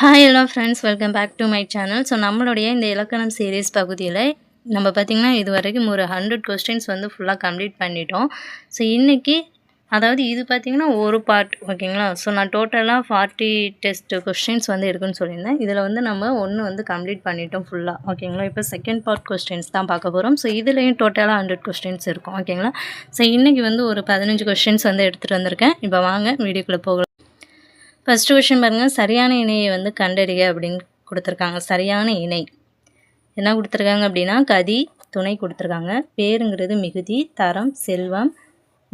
Hi hello friends, welcome back to my channel. So நம்மளுடைய இந்த இலக்கணம் சீரீஸ் பகுதியில் நம்ம பார்த்திங்கன்னா இது வரைக்கும் ஒரு 100 கொஸ்டின்ஸ் வந்து ஃபுல்லாக கம்ப்ளீட் பண்ணிட்டோம். ஸோ இன்றைக்கி அதாவது இது பார்த்திங்கன்னா ஒரு பார்ட், ஓகேங்களா. ஸோ நான் டோட்டலாக 40 டெஸ்ட் கொஸ்டின்ஸ் வந்து இருக்குன்னு சொல்லியிருந்தேன். இதில் வந்து நம்ம ஒன்று வந்து கம்ப்ளீட் பண்ணிட்டோம் ஃபுல்லாக, ஓகேங்களா. இப்போ செகண்ட் பார்ட் கொஸ்டின்ஸ் தான் பார்க்க போகிறோம். ஸோ இதுலேயும் டோட்டலாக 100 கொஸ்டின்ஸ் இருக்கும், ஓகேங்களா. ஸோ இன்றைக்கி வந்து ஒரு 15 கொஸ்டின்ஸ் வந்து எடுத்துகிட்டு வந்திருக்கேன். இப்போ வாங்க வீடியோக்குள்ளே போகலாம். ஃபஸ்ட்டு கொஷின் பாருங்கள், சரியான இணையை வந்து கண்டறிய அப்படின்னு கொடுத்துருக்காங்க. சரியான இணை என்ன கொடுத்துருக்காங்க அப்படின்னா கதி, துணை கொடுத்துருக்காங்க. பேருங்கிறது மிகுதி, தரம், செல்வம்,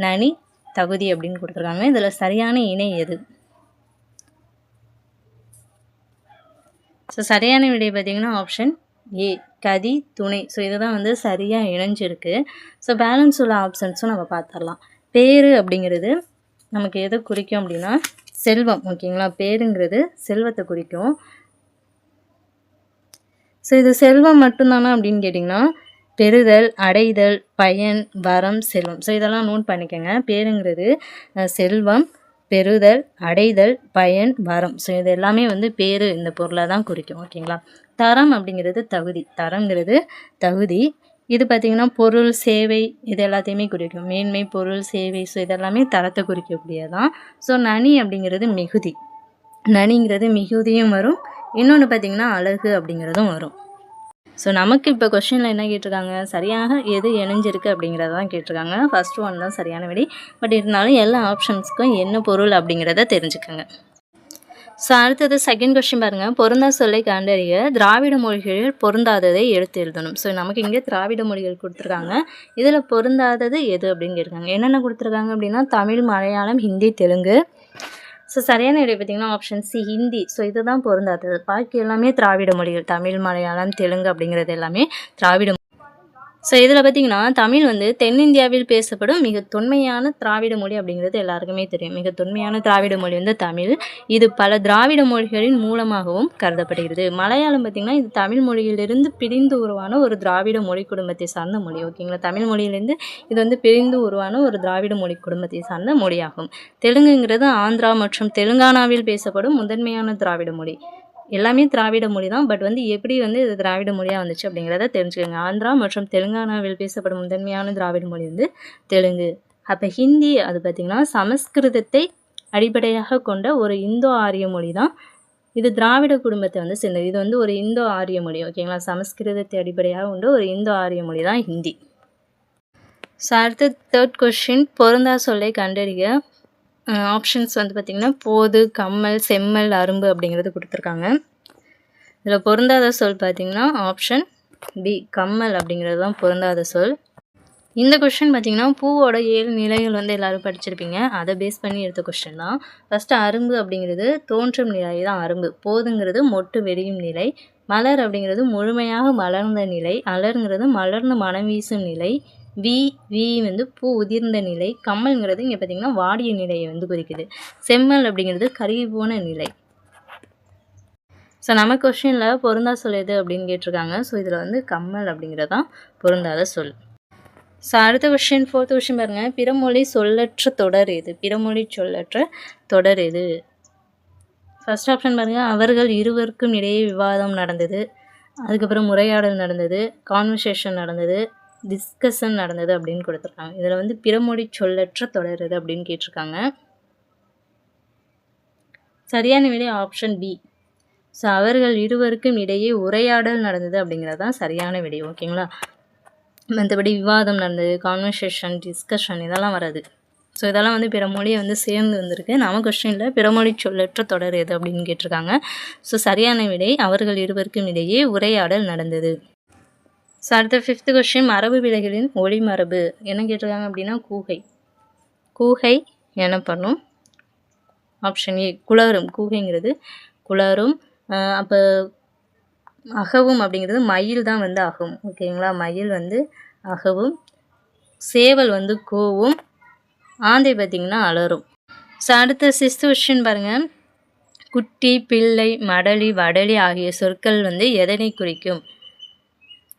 நனி, தகுதி அப்படின்னு கொடுத்துருக்காங்க. இதில் சரியான இணை எது? ஸோ சரியான விடை பார்த்திங்கன்னா ஆப்ஷன் ஏ, கதி, துணை. ஸோ இதுதான் வந்து சரியாக இணைஞ்சிருக்கு. ஸோ பேலன்ஸ் உள்ள ஆப்ஷன்ஸும் நம்ம பார்த்துடலாம். பேர் அப்படிங்கிறது நமக்கு எதை குறிக்கும் அப்படின்னா செல்வம், ஓகேங்களா. பேருங்கிறது செல்வத்தை குறிக்கும். ஸோ இது செல்வம் மட்டும்தானா அப்படின்னு கேட்டிங்கன்னா பெறுதல், அடைதல், பயன், வரம், செல்வம். ஸோ இதெல்லாம் நோட் பண்ணிக்கோங்க. பேருங்கிறது செல்வம், பெறுதல், அடைதல், பயன், வரம். ஸோ இது எல்லாமே வந்து பேர் இந்த பொருளை தான் குறிக்கும், ஓகேங்களா. தரம் அப்படிங்கிறது தகுதி. தரங்கிறது தகுதி. இது பார்த்திங்கன்னா பொருள், சேவை, இது எல்லாத்தையுமே குறிக்கும். மேன்மை, பொருள், சேவை. ஸோ இதெல்லாமே தரத்தை குறிக்கக்கூடியதான். ஸோ நனி அப்படிங்கிறது மிகுதி. நனிங்கிறது மிகுதியும் வரும். இன்னொன்று பார்த்திங்கன்னா அழகு அப்படிங்கிறதும் வரும். ஸோ நமக்கு இப்போ கொஸ்டினில் என்ன கேட்டிருக்காங்க, சரியாக எது இணைஞ்சிருக்கு அப்படிங்கிறத தான் கேட்டிருக்காங்க. ஃபஸ்ட் ஒன் தான் சரியான விடை. பட் இருந்தாலும் எல்லா ஆப்ஷன்ஸ்க்கும் என்ன பொருள் அப்படிங்கிறத தெரிஞ்சுக்கோங்க. ஸோ அடுத்தது செகண்ட் கொஸ்டின் பாருங்கள், பொருந்தா சொல்லை கண்டறிய திராவிட மொழிகளில் பொருந்தாததை எடுத்து எழுதணும். ஸோ நமக்கு இங்கே திராவிட மொழிகள் கொடுத்துருக்காங்க. இதில் பொருந்தாதது எது அப்படின்னு கேட்டிருக்காங்க. என்னென்ன கொடுத்துருக்காங்க அப்படின்னா தமிழ், மலையாளம், ஹிந்தி, தெலுங்கு. ஸோ சரியான விடை பார்த்திங்கன்னா ஆப்ஷன் சி, ஹிந்தி. ஸோ இதுதான் பொருந்தாதது. பாக்கி எல்லாமே திராவிட மொழிகள். தமிழ், மலையாளம், தெலுங்கு அப்படிங்கிறது எல்லாமே திராவிட. ஸோ இதில் பார்த்திங்கன்னா தமிழ் வந்து தென்னிந்தியாவில் பேசப்படும் மிக தொன்மையான திராவிட மொழி அப்படிங்கிறது எல்லாருக்குமே தெரியும். மிக தொன்மையான திராவிட மொழி வந்து தமிழ். இது பல திராவிட மொழிகளின் மூலமாகவும் கருதப்படுகிறது. மலையாளம் பார்த்திங்கன்னா இது தமிழ் மொழியிலிருந்து பிரிந்து உருவான ஒரு திராவிட மொழி குடும்பத்தை சார்ந்த மொழி, ஓகேங்களா. தமிழ் மொழியிலேருந்து இது வந்து பிரிந்து உருவான ஒரு திராவிட மொழி குடும்பத்தை சார்ந்த மொழியாகும். தெலுங்குங்கிறது ஆந்திரா மற்றும் தெலுங்கானாவில் பேசப்படும் முதன்மையான திராவிட மொழி. எல்லாமே திராவிட மொழி தான். பட் வந்து எப்படி வந்து இது திராவிட மொழியாக வந்துச்சு அப்படிங்கிறத தெரிஞ்சுக்கோங்க. ஆந்திரா மற்றும் தெலுங்கானாவில் பேசப்படும் முதன்மையான திராவிட மொழி வந்து தெலுங்கு. அப்போ ஹிந்தி அது பார்த்திங்கன்னா சமஸ்கிருதத்தை அடிப்படையாக கொண்ட ஒரு இந்தோ ஆரிய மொழி தான். இது திராவிட குடும்பத்தை வந்து சேர்ந்தது. இது வந்து ஒரு இந்தோ ஆரிய மொழி, ஓகேங்களா. சமஸ்கிருதத்தை அடிப்படையாக கொண்ட ஒரு இந்தோ ஆரிய மொழி தான் ஹிந்தி. ஸோ அடுத்த தேர்ட் கொஸ்டின், பொருந்தா சொல்லை கண்டறிய ஆப்ஷன்ஸ் வந்து பார்த்திங்கன்னா போது, கம்மல், செம்மல், அரும்பு அப்படிங்கிறது கொடுத்துருக்காங்க. இதில் பொருந்தாத சொல் பார்த்திங்கன்னா ஆப்ஷன் பி, கம்மல் அப்படிங்கிறது தான் பொருந்தாத சொல். இந்த கொஸ்டின் பார்த்திங்கன்னா பூவோட 7 நிலைகள் வந்து எல்லோரும் படிச்சிருப்பீங்க. அதை பேஸ் பண்ணி எடுத்த கொஸ்டின் தான். ஃபஸ்ட்டு அரும்பு அப்படிங்கிறது தோன்றும் நிலை தான் அரும்பு. போதுங்கிறது மொட்டு வெடியும் நிலை. மலர் அப்படிங்கிறது முழுமையாக மலர்ந்த நிலை. அலருங்கிறது மலர்ந்து மனம் வீசும் நிலை. வி வந்து பூ உதிர்ந்த நிலை. கம்மல்ங்கிறது இங்கே பார்த்திங்கன்னா வாடிய நிலையை வந்து குறிக்குது. செம்மல் அப்படிங்கிறது கருகி போன நிலை. ஸோ நம்ம கொஸ்டினில் பொருந்தா சொல் எது அப்படின்னு கேட்டிருக்காங்க. ஸோ இதில் வந்து கம்மல் அப்படிங்கிறது தான் பொருந்தாத சொல். ஸோ அடுத்த கொஸ்டின், ஃபோர்த் கொஸ்டின் பாருங்கள், பிறமொழி சொல்லற்ற தொடர் எது? பிறமொழி சொல்லற்ற தொடர் எது? ஃபஸ்ட் ஆப்ஷன் பாருங்கள், அவர்கள் இருவருக்கும் இடையே விவாதம் நடந்தது. அதுக்கப்புறம் உரையாடல் நடந்தது, கான்வர்சேஷன் நடந்தது, டிஸ்கஷன் நடந்தது அப்படின்னு கொடுத்துருக்காங்க. இதில் வந்து பிறமொழி சொல்லற்ற தொடர் எது அப்படின்னு கேட்டிருக்காங்க. சரியான விடை ஆப்ஷன் பி. ஸோ அவர்கள் இருவருக்கும் இடையே உரையாடல் நடந்தது அப்படிங்கிறது தான் சரியான விடை, ஓகேங்களா. மற்றபடி விவாதம் நடந்தது, கான்வர்சேஷன், டிஸ்கஷன் இதெல்லாம் வராது. ஸோ இதெல்லாம் வந்து பிற மொழியை வந்து சேர்ந்து வந்திருக்கு. நம்ம கொஸ்டினில் பிறமொழி சொல்லற்ற தொடர் எது அப்படின்னு கேட்டிருக்காங்க. ஸோ சரியான விடை அவர்கள் இருவருக்கும் இடையே உரையாடல் நடந்தது. ஸோ அடுத்த ஃபிஃப்த் கொஸ்டின், மரபு விலைகளின் ஒளிமரபு என்ன கேட்டிருக்காங்க அப்படின்னா கூகை. கூகை எனப்படும் ஆப்ஷன் ஏ, குளரும். கூகைங்கிறது குளரும். அப்போ அகவும் அப்படிங்கிறது மயில் தான் வந்து அகவும், ஓகேங்களா. மயில் வந்து அகவும், சேவல் வந்து கூவும், ஆந்தை பார்த்திங்கன்னா அலரும். ஸோ அடுத்த சிக்ஸ்த் கொஸ்டின் பாருங்கள், குட்டி, பிள்ளை, மடலி, வடலி ஆகிய சொற்கள் வந்து எதனை குறிக்கும்?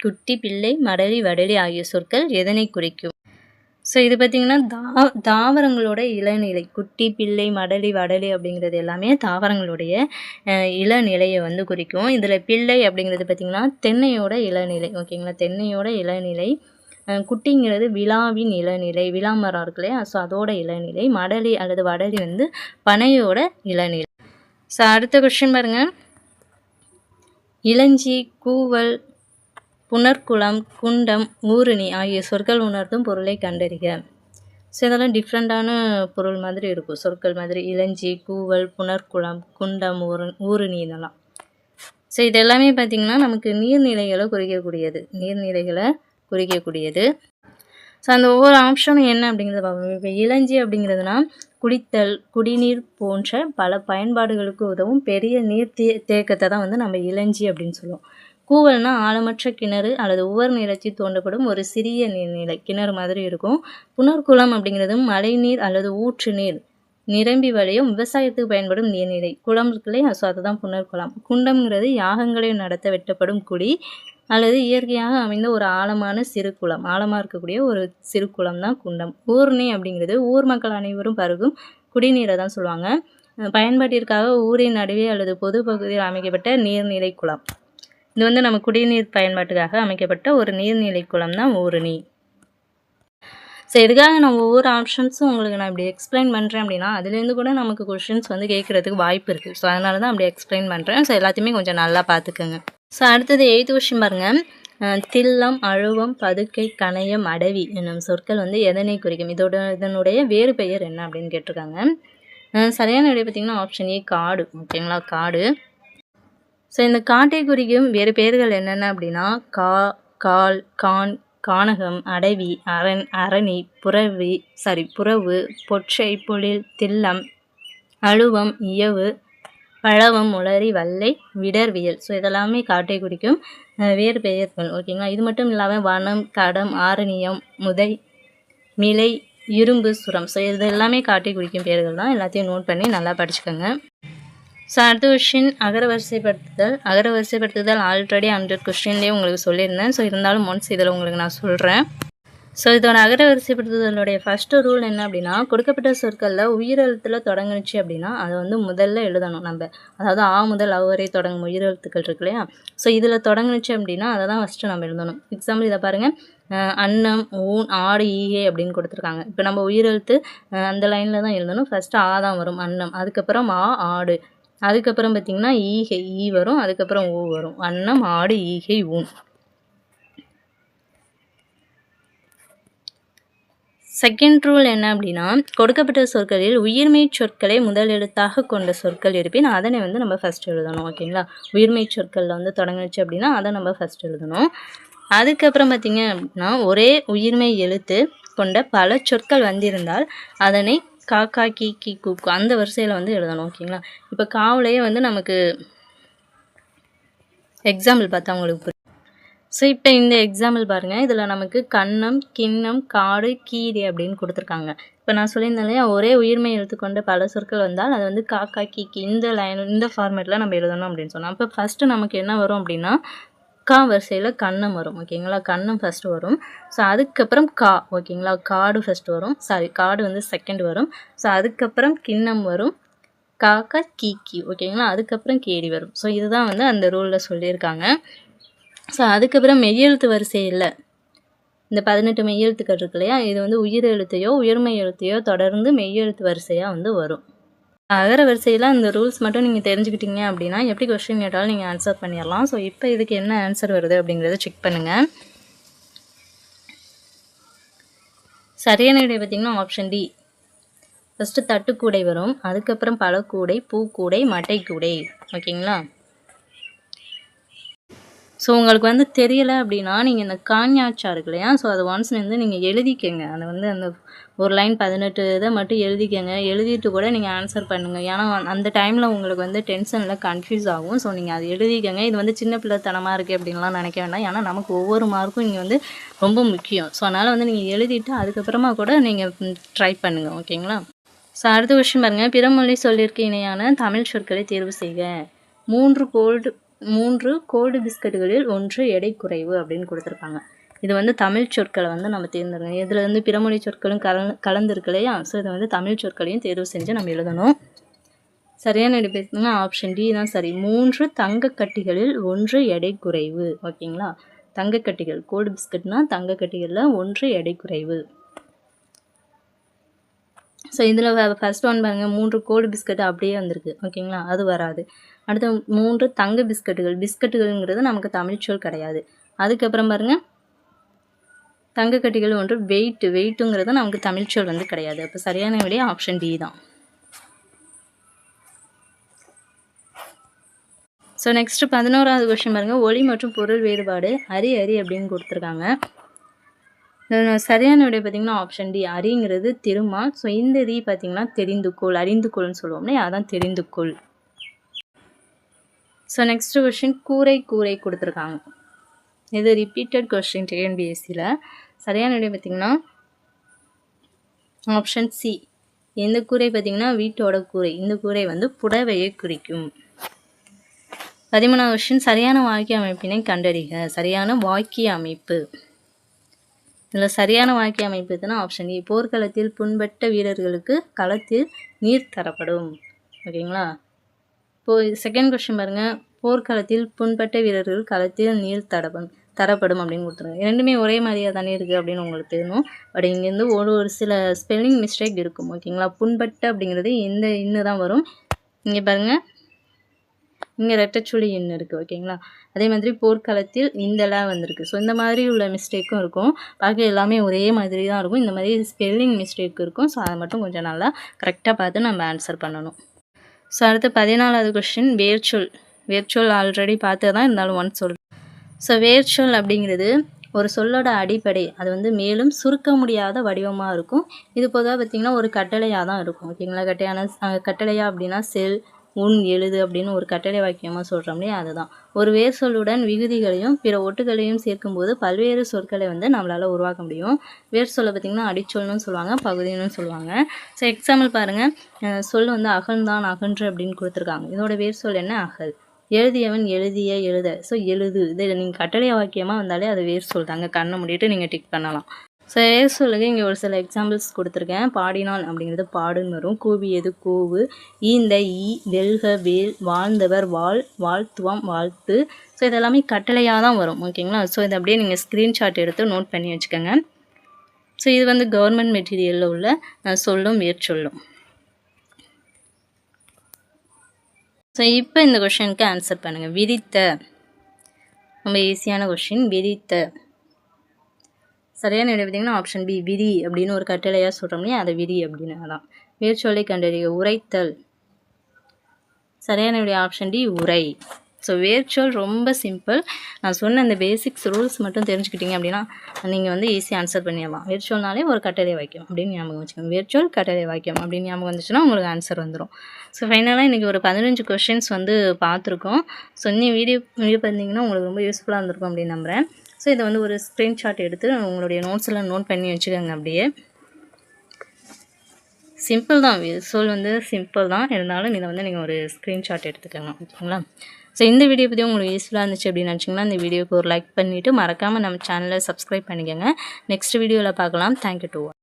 குட்டி, பிள்ளை, மடலி, வடலி ஆகிய சொற்கள் எதனை குறிக்கும்? ஸோ இது பார்த்திங்கன்னா தாவரங்களோட இளநிலை. குட்டி, பிள்ளை, மடலி, வடலி அப்படிங்கிறது எல்லாமே தாவரங்களுடைய இளநிலையை வந்து குறிக்கும். இதில் பிள்ளை அப்படிங்கிறது பார்த்திங்கன்னா தென்னையோட இளநிலை. ஓகேங்களா, தென்னையோட இளநிலை. குட்டிங்கிறது விழாவின் இளநிலை. விழா மரம் இருக்கு இல்லையா, ஸோ அதோட இளநிலை. மடலி அல்லது வடலி வந்து பனையோட இளநிலை. ஸோ அடுத்த கொஸ்டின் பாருங்கள். இளஞ்சி, கூவல், புனர்குளம், குண்டம், ஊருணி ஆகிய சொற்கள் உணர்த்தும் பொருளை கண்டறிக. ஸோ இதெல்லாம் டிஃப்ரெண்ட்டான பொருள் மாதிரி இருக்கும், சொற்கள் மாதிரி. இளஞ்சி, கூவல், புனர்குளம், குண்டம், ஊருணி இதெல்லாம். ஸோ இது எல்லாமே பார்த்திங்கன்னா நமக்கு நீர்நிலைகளை குறிக்கக்கூடியது. ஸோ அந்த ஒவ்வொரு ஆப்ஷனும் என்ன அப்படிங்கிறத பார்ப்போம். இப்போ இளஞ்சி அப்படிங்கிறதுனா குடித்தல், குடிநீர் போன்ற பல பயன்பாடுகளுக்கு உதவும் பெரிய நீர் தேக்கத்தை தான் வந்து நம்ம இளஞ்சி அப்படின்னு சொல்லுவோம். கூவல்னா ஆழமற்ற கிணறு அல்லது உவர் நிலச்சி தோண்டப்படும் ஒரு சிறிய நீர்நிலை, கிணறு மாதிரி இருக்கும். புனர்குளம் அப்படிங்கிறது மழைநீர் அல்லது ஊற்று நீர் நிரம்பி வழியும் விவசாயத்துக்கு பயன்படும் நீர்நிலை. குளம் இருக்குல்லையே, ஸோ அதுதான் புனர்குளம். குண்டம்ங்கிறது யாகங்களை நடத்த வெட்டப்படும் குழி அல்லது இயற்கையாக அமைந்த ஒரு ஆழமான சிறு குளம். ஆழமாக இருக்கக்கூடிய ஒரு சிறு குளம் தான் குண்டம். ஊர்ணி அப்படிங்கிறது ஊர் மக்கள் அனைவரும் பருகும் குடிநீரை தான் சொல்லுவாங்க. பயன்பாட்டிற்காக ஊரின் நடுவே அல்லது பொது பகுதியில் அமைக்கப்பட்ட நீர்நிலை குளம். இது வந்து நம்ம குடிநீர் பயன்பாட்டுக்காக அமைக்கப்பட்ட ஒரு நீர்நிலை குளம் தான் ஊருணி. ஸோ இதுக்காக நான் ஒவ்வொரு ஆப்ஷன்ஸும் உங்களுக்கு நான் இப்படி எக்ஸ்பிளைன் பண்ணுறேன் அப்படின்னா அதுலேருந்து கூட நமக்கு கொஷின்ஸ் வந்து கேட்குறதுக்கு வாய்ப்பு இருக்குது. ஸோ அதனால தான் அப்படி எக்ஸ்பிளைன் பண்ணுறேன். ஸோ எல்லாத்தையுமே கொஞ்சம் நல்லா பார்த்துக்கோங்க. ஸோ அடுத்தது 8th கொஸ்டின் பாருங்கள். தில்லம், அழுவம், பதுக்கை, கணையம், அடவி என்னும் சொற்கள் வந்து எதனை குறிக்கும்? இதனுடைய வேறு பெயர் என்ன அப்படின்னு கேட்டிருக்காங்க. சரியான விடை பார்த்திங்கன்னா ஆப்ஷன் ஏ காடு. ஓகேங்களா, காடு. ஸோ இந்த காட்டை குறிக்கும் வேறு பெயர்கள் என்னென்ன அப்படின்னா கால், கான், கானகம், அடவி, அரணி, புறவு, பொற்றை, பொழில், தில்லம், அழுவம், இயவு, பழவம், உளரி, வல்லை, விடர்வியல். ஸோ இதெல்லாமே காட்டை குறிக்கும் வேறு பெயர்கள். ஓகேங்களா, இது மட்டும் இல்லாமல் வனம், கடம், ஆரணியம், முதை, மிலை, இரும்பு, சுரம். ஸோ இது எல்லாமே காட்டை குறிக்கும் பெயர்கள் தான். எல்லாத்தையும் நோட் பண்ணி நல்லா படிச்சுக்கோங்க. ஸோ அடுத்த கொஸ்டின் அகரவரிசைப்படுத்துதல் ஆல்ரெடி 100 கொஸ்டின்லேயே உங்களுக்கு சொல்லியிருந்தேன். ஸோ இருந்தாலும் ஒன்ஸ் இதில் உங்களுக்கு நான் சொல்கிறேன். ஸோ இதோட அகரவரிசைப்படுத்துதலுடைய ஃபஸ்ட்டு ரூல் என்ன அப்படின்னா, கொடுக்கப்பட்ட சொற்களில் உயிரெழுத்தில் தொடங்குனுச்சு அப்படின்னா அதை வந்து முதல்ல எழுதணும் நம்ம. அதாவது ஆ முதல் அவ் வரை தொடங்கும் உயிரெழுத்துக்கள் இருக்கு இல்லையா, ஸோ இதில் தொடங்குனுச்சு அப்படின்னா அதை தான் ஃபஸ்ட்டு நம்ம எழுதணும். எக்ஸாம்பிள் இதை பாருங்கள். அன்னம், ஊன், ஆடு, ஈகை அப்படின்னு கொடுத்துருக்காங்க. இப்போ நம்ம உயிரெழுத்து அந்த லைனில் தான் எழுதணும். ஃபஸ்ட்டு ஆ தான் வரும், அன்னம். அதுக்கப்புறம் ஆடு. அதுக்கப்புறம் பார்த்திங்கன்னா ஈகை, ஈ வரும். அதுக்கப்புறம் ஊ வரும். அன்னம், ஆடு, ஈகை, ஊன். செகண்ட் ரூல் என்ன அப்படின்னா, கொடுக்கப்பட்ட சொற்களில் உயிர்மெய் சொற்களை முதல் எழுத்தாக கொண்ட சொற்கள் இருப்பின் அதனை வந்து நம்ம ஃபஸ்ட் எழுதணும். ஓகேங்களா, உயிர்மெய் சொற்களில் வந்து தொடங்குச்சு அப்படின்னா அதை நம்ம ஃபஸ்ட் எழுதணும். அதுக்கப்புறம் பார்த்திங்க அப்படின்னா ஒரே உயிர்மெய் எழுத்து கொண்ட பல சொற்கள் வந்திருந்தால் அதனை காக்கா, கீ, கீ, கூக்கு அந்த வரிசையில் வந்து எழுதணும். ஓகேங்களா, இப்போ காவுலேயே வந்து நமக்கு எக்ஸாம்பிள் பார்த்தா உங்களுக்கு. ஸோ இப்போ இந்த எக்ஸாம்பிள் பாருங்கள். இதில் நமக்கு கன்னம், கிண்ணம், காடு, கீரி அப்படின்னு கொடுத்துருக்காங்க. இப்போ நான் சொல்லியிருந்தேன் இல்லையா, ஒரே உயிர்மை எழுத்துக்கொண்ட பல சொற்கள் வந்தால் அது வந்து காக்கா, கீக்கி இந்த ஃபார்மேட்டில் நம்ம எழுதணும் அப்படின்னு சொன்னோம். அப்போ ஃபஸ்ட்டு நமக்கு என்ன வரும் அப்படின்னா கா வரிசையில் கன்னம் வரும். ஓகேங்களா, கன்னம் ஃபஸ்ட்டு வரும். ஸோ அதுக்கப்புறம் கா. ஓகேங்களா, காடு ஃபஸ்ட்டு வரும். காடு வந்து செகண்ட் வரும். ஸோ அதுக்கப்புறம் கிண்ணம் வரும், காக்கா, கீக்கி. ஓகேங்களா, அதுக்கப்புறம் கேடி வரும். ஸோ இதுதான் வந்து அந்த ரூலில் சொல்லியிருக்காங்க. ஸோ அதுக்கப்புறம் மெய்யெழுத்து வரிசையில் இந்த 18 மெய்யெழுத்துக்கள் இருக்கு இல்லையா, இது வந்து உயிர் எழுத்தையோ உயிர்மெய் எழுத்தையோ தொடர்ந்து மெய்யெழுத்து வரிசையாக வந்து வரும். அகர வரிசையில் அந்த ரூல்ஸ் மட்டும் நீங்கள் தெரிஞ்சுக்கிட்டீங்க அப்படின்னா எப்படி கொஸ்டின் கேட்டாலும் நீங்கள் ஆன்சர் பண்ணிடலாம். ஸோ இப்போ இதுக்கு என்ன ஆன்சர் வருது அப்படிங்கிறத செக் பண்ணுங்கள். சரியான விடை பார்த்திங்கன்னா ஆப்ஷன் டி. ஃபஸ்ட்டு தட்டுக்கூடை வரும். அதுக்கப்புறம் பழக்கூடை, பூக்கூடை, மட்டைக்கூடை. ஓகேங்களா, ஸோ உங்களுக்கு வந்து தெரியலை அப்படின்னா நீங்கள் இந்த காஞ்ஞாச்சா இருக்கு இல்லையா, ஸோ அதை ஒன்ஸ் வந்து நீங்கள் எழுதிக்கங்க. அதை வந்து அந்த ஒரு லைன் 18 இதை மட்டும் எழுதிக்கங்க. எழுதிட்டு கூட நீங்கள் ஆன்சர் பண்ணுங்கள். ஏன்னா அந்த டைமில் உங்களுக்கு வந்து டென்ஷனில் கன்ஃபியூஸ் ஆகும். ஸோ நீங்கள் அதை எழுதிக்கங்க. இது வந்து சின்ன பிள்ளைத்தனமாக இருக்குது அப்படின்லாம் நினைக்க வேண்டாம். ஏன்னா நமக்கு ஒவ்வொரு மார்க்கும் இங்கே வந்து ரொம்ப முக்கியம். ஸோ அதனால் வந்து நீங்கள் எழுதிட்டு அதுக்கப்புறமா கூட நீங்கள் ட்ரை பண்ணுங்கள். ஓகேங்களா, ஸோ அடுத்த கொஸ்டின் பாருங்கள். பிறமொழி சொல்லிற்கு இணையான தமிழ் சொற்களை தேர்வு செய்க. 3 கோல்டு பிஸ்கட்டுகளில் 1 எடை குறைவு அப்படின்னு கொடுத்துருக்காங்க. இது வந்து தமிழ் சொற்களை வந்து நம்ம தேர்ந்தெடுக்கணும். இதில் வந்து பிறமொழி சொற்களும் கலந்துருக்கு இல்லையா? ஸோ இதை வந்து தமிழ் சொற்களையும் தேர்வு செஞ்சு நம்ம எழுதணும். சரியான விடை பார்த்தீங்கன்னா ஆப்ஷன் டி தான் சரி. 3 தங்கக்கட்டிகளில் 1 எடை குறைவு. ஓகேங்களா? தங்கக்கட்டிகள், கோல்டு பிஸ்கட்னா தங்கக்கட்டிகளில் 1 எடை குறைவு. ஸோ இதில் ஃபர்ஸ்ட் ஒன் பாருங்கள், 3 கோல்டு பிஸ்கட் அப்படியே வந்திருக்கு. ஓகேங்களா? அது வராது. அடுத்து 3 தங்க பிஸ்கட்டுகள். பிஸ்கட்டுகள்ங்கிறது நமக்கு தமிழ் சொல் கிடையாது. அதுக்கப்புறம் பாருங்கள், தங்கக்கட்டிகள் 1 வெயிட்டுங்கிறது நமக்கு தமிழ் சொல் வந்து கிடையாது. அப்போ சரியான விடை ஆப்ஷன் டி தான். ஸோ நெக்ஸ்ட்டு 11வது கொஸ்டின் பாருங்கள், ஒளி மற்றும் பொருள் வேறுபாடு அரி அப்படின்னு கொடுத்துருக்காங்க. சரியான விடை பார்த்திங்கன்னா ஆப்ஷன் டி, அரிங்கிறது திருமால். ஸோ இந்த ரீ பார்த்திங்கன்னா தெரிந்துக்கொள், அறிந்துக்கொள்னு சொல்லுவோம்னே, அதான் தெரிந்துக்கொள். ஸோ நெக்ஸ்ட்டு கொஸ்டின் கூரை கொடுத்துருக்காங்க. இது ரிப்பீட்டட் கொஸ்டின் டிஎன்பிஎஸ்சியில். சரியான விடை பார்த்திங்கன்னா ஆப்ஷன் சி. எந்த கூரை பார்த்திங்கன்னா வீட்டோட கூரை. இந்த கூரை வந்து புடவையை குறிக்கும். 13வது கொஸ்டின் சரியான வாக்கிய அமைப்பினை கண்டறிக. சரியான வாக்கிய அமைப்பு. இதில் சரியான வாக்கிய அமைப்பு எதுனா ஆப்ஷன் ஏ. போர்க்களத்தில் புண்பட்ட வீரர்களுக்கு களத்தில் நீர் தரப்படும். ஓகேங்களா? இப்போது செகண்ட் கொஸ்டின் பாருங்கள், போர்க்களத்தில் புண்பட்ட வீரர்கள் களத்தில் நீர் தரப்படும் அப்படின்னு கொடுத்துருங்க. ரெண்டுமே ஒரே மாதிரியாக தானே இருக்குது அப்படின்னு உங்களுக்கு தெரியணும். பட் இங்கேருந்து ஒரு சில ஸ்பெல்லிங் மிஸ்டேக் இருக்கும். ஓகேங்களா? புண்பட்ட அப்படிங்கிறது இந்த இன்னும் தான் வரும். இங்கே பாருங்கள், இங்கே ரெட்டச்சுழி எண் இருக்குது. ஓகேங்களா? அதே மாதிரி போர்க்களத்தில் இந்தலாம் வந்திருக்கு. ஸோ இந்த மாதிரி உள்ள மிஸ்டேக்கும் இருக்கும். பார்க்க எல்லாமே ஒரே மாதிரி தான் இருக்கும். இந்த மாதிரி ஸ்பெல்லிங் மிஸ்டேக் இருக்கும். ஸோ அதை மட்டும் கொஞ்சம் நல்லா கரெக்டாக பார்த்து நம்ம ஆன்சர் பண்ணணும். ஸோ அடுத்து 14வது கொஸ்டின் வேர்ச்சொல் ஆல்ரெடி பார்த்து தான் இருந்தாலும் ஒன் சொல். ஸோ வேர்ச்சொல் அப்படிங்கிறது ஒரு சொல்லோட அடிப்படை. அது வந்து மேலும் சுருக்க முடியாத வடிவமாக இருக்கும். இது பொதுவாக பார்த்திங்கன்னா ஒரு கட்டளையாக தான் இருக்கும். ஓகேங்களா? கட்டளையாக அப்படின்னா செல், உன், எழுது அப்படின்னு ஒரு கட்டளை வாக்கியமாக சொல்கிறோம் இல்லையா? அதுதான். ஒரு வேர் சொல்லுடன் விகுதிகளையும் பிற ஒட்டுகளையும் சேர்க்கும்போது பல்வேறு சொற்களை வந்து நம்மளால் உருவாக்க முடியும். வேர் சொல்லை பார்த்திங்கன்னா அடிச்சொல்னு சொல்லுவாங்க, பகுதின்னு சொல்லுவாங்க. ஸோ எக்ஸாம்பிள் பாருங்கள், சொல் வந்து அகழ்ந்தான், அகன்று அப்படின்னு கொடுத்துருக்காங்க. இதோட வேர் சொல் என்ன? அகல். எழுதியவன், எழுதிய, எழுத. ஸோ எழுது. இதை நீங்கள் கட்டளை வாக்கியமாக வந்தாலே அது வேர் சொல் தாங்க. கண்ணை மூடிட்டு நீங்கள் டிக் பண்ணலாம். ஸோ வேர் சொல்லுங்க, இங்கே ஒரு சில எக்ஸாம்பிள்ஸ் கொடுத்துருக்கேன். பாடினான் அப்படிங்கிறது பாடுன்னு வரும். கூவியது கூவு, ஈந்த ஈ, வெல்க வேல், வாழ்ந்தவர் வாழ், வாழ்த்துவம் வாழ்த்து. ஸோ இதெல்லாமே கட்டளையாக தான் வரும். ஓகேங்களா? ஸோ இதை அப்படியே நீங்கள் ஸ்க்ரீன்ஷாட் எடுத்து நோட் பண்ணி வச்சுக்கோங்க. ஸோ இது வந்து கவர்மெண்ட் மெட்டீரியலில் உள்ள சொல்லும் வேர் சொல்லும். ஸோ இப்போ இந்த கொஷனுக்கு ஆன்சர் பண்ணுங்கள். விரித்த, ரொம்ப ஈஸியான கொஷின். விரித்த. சரியான விடை பார்த்திங்கன்னா ஆப்ஷன் பி, விரி அப்படின்னு ஒரு கட்டளையாக சொல்கிறோம்னே, அதை விரி அப்படின்னு. அதான் வேர்ச்சொல்லை கண்டறிய. உரைத்தல். சரியான விடை ஆப்ஷன் டி, உரை. ஸோ வேர்ச்சொல் ரொம்ப சிம்பிள். நான் சொன்ன அந்த பேசிக்ஸ் ரூல்ஸ் மட்டும் தெரிஞ்சுக்கிட்டீங்க அப்படின்னா நீங்கள் வந்து ஈஸியாக ஆன்சர் பண்ணிடலாம். வேர்ச்சொல்னாலே ஒரு கட்டளை வாக்கியம் அப்படின்னு ஞாபகம் வச்சுக்கோங்க. வேர்ச்சொல் கட்டளை வாக்கியம் அப்படின்னு ஞாபகம் வந்துச்சுன்னா உங்களுக்கு ஆன்சர் வந்துடும். ஸோ ஃபைனலாக இன்றைக்கி ஒரு 15 கொஷின்ஸ் வந்து பார்த்துருக்கோம். ஸோ இன்னும் வீடியோ பார்த்தீங்கன்னா உங்களுக்கு ரொம்ப யூஸ்ஃபுல்லாக இருந்திருக்கும் அப்படின்னு நம்புகிறேன். ஸோ இதை வந்து ஒரு ஸ்க்ரீன்ஷாட் எடுத்து உங்களுடைய நோட்ஸில் நோட் பண்ணி வச்சுக்கோங்க. அப்படியே சிம்பிள் தான், சொல் வந்து சிம்பிள் தான். இருந்தாலும் இதை வந்து நீங்கள் ஒரு ஸ்க்ரீன்ஷாட் எடுத்துக்கோங்க. ஓகேங்களா? ஸோ இந்த வீடியோ பற்றி உங்களுக்கு யூஸ்ஃபுல்லாக இருந்துச்சு அப்படின்னு நினச்சிங்கன்னா இந்த வீடியோக்கு ஒரு லைக் பண்ணிவிட்டு மறக்காமல் நம்ம சேனலை சப்ஸ்கிரைப் பண்ணிக்கோங்க. நெக்ஸ்ட் வீடியோவில் பார்க்கலாம். Thank you to all.